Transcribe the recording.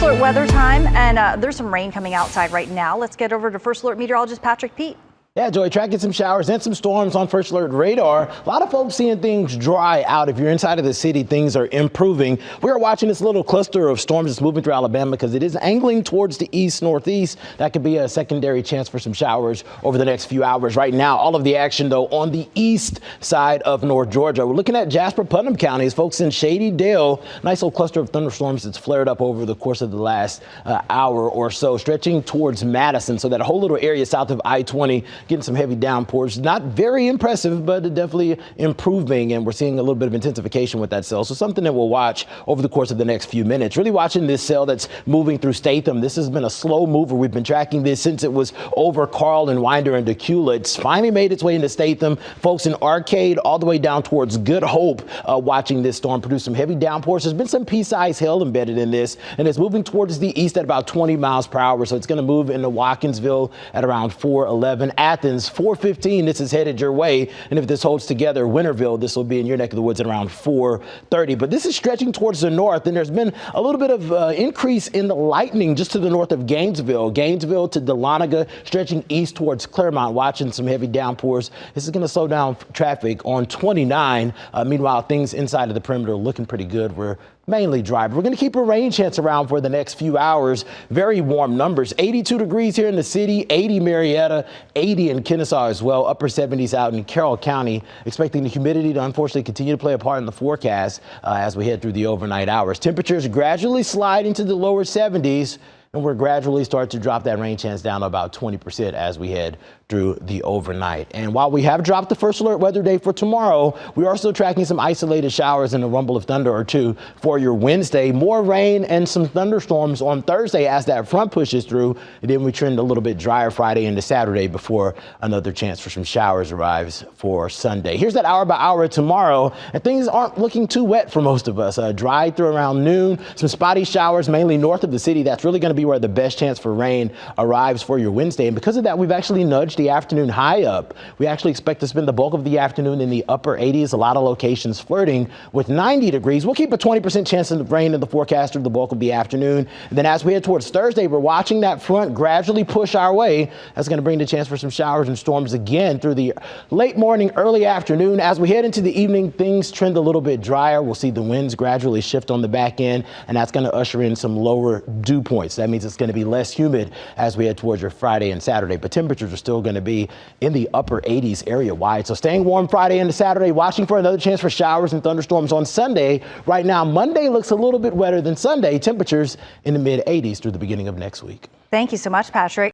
Alert weather time, and there's some rain coming outside right now. Let's get over to First Alert meteorologist Patrick Peet. Yeah, Joy, tracking some showers and some storms on First Alert radar. A lot of folks seeing things dry out. If you're inside of the city, things are improving. We are watching this little cluster of storms that's moving through Alabama because it is angling towards the east-northeast. That could be a secondary chance for some showers over the next few hours. Right now, all of the action, though, on the east side of North Georgia. We're looking at Jasper, Putnam counties. Folks in Shady Dale, nice little cluster of thunderstorms that's flared up over the course of the last hour or so, stretching towards Madison. So that whole little area south of I-20, getting some heavy downpours. Not very impressive, but definitely improving, and we're seeing a little bit of intensification with that cell. So something that we'll watch over the course of the next few minutes. Really watching this cell that's moving through Statham. This has been a slow mover. We've been tracking this since it was over Carl and Winder and Decula. It's finally made its way into Statham. Folks in Arcade all the way down towards Good Hope watching this storm produce some heavy downpours. There's been some pea-sized hail embedded in this, and it's moving towards the east at about 20 miles per hour. So it's going to move into Watkinsville at around 4:11. Athens, 4:15, this is headed your way. And if this holds together, Winterville, this will be in your neck of the woods at around 4:30. But this is stretching towards the north, and there's been a little bit of increase in the lightning just to the north of Gainesville. Gainesville to Dahlonega, stretching east towards Claremont, watching some heavy downpours. This is going to slow down traffic on 29. Meanwhile, things inside of the perimeter are looking pretty good. We're mainly dry, but we're going to keep a rain chance around for the next few hours. Very warm numbers. 82 degrees here in the city, 80 Marietta, 80 in Kennesaw as well, upper 70s out in Carroll County. Expecting the humidity to unfortunately continue to play a part in the forecast as we head through the overnight hours. Temperatures gradually slide into the lower 70s. And we're gradually start to drop that rain chance down to about 20% as we head through the overnight. And while we have dropped the First Alert weather day for tomorrow, we are still tracking some isolated showers and a rumble of thunder or two for your Wednesday. More rain and some thunderstorms on Thursday as that front pushes through. And then we trend a little bit drier Friday into Saturday before another chance for some showers arrives for Sunday. Here's that hour by hour tomorrow. And things aren't looking too wet for most of us. Dry through around noon. Some spotty showers mainly north of the city. That's really going to be where the best chance for rain arrives for your Wednesday. And because of that, we've actually nudged the afternoon high up. We actually expect to spend the bulk of the afternoon in the upper 80s. A lot of locations flirting with 90 degrees. We'll keep a 20% chance of rain in the forecast through the bulk of the afternoon. And then as we head towards Thursday, we're watching that front gradually push our way. That's going to bring the chance for some showers and storms again through the late morning, early afternoon. As we head into the evening, things trend a little bit drier. We'll see the winds gradually shift on the back end, and that's going to usher in some lower dew points. That means it's going to be less humid as we head towards your Friday and Saturday, but temperatures are still going to be in the upper 80s area wide. So staying warm Friday into Saturday, watching for another chance for showers and thunderstorms on Sunday. Right now, Monday looks a little bit wetter than Sunday. Temperatures in the mid 80s through the beginning of next week. Thank you so much, Patrick.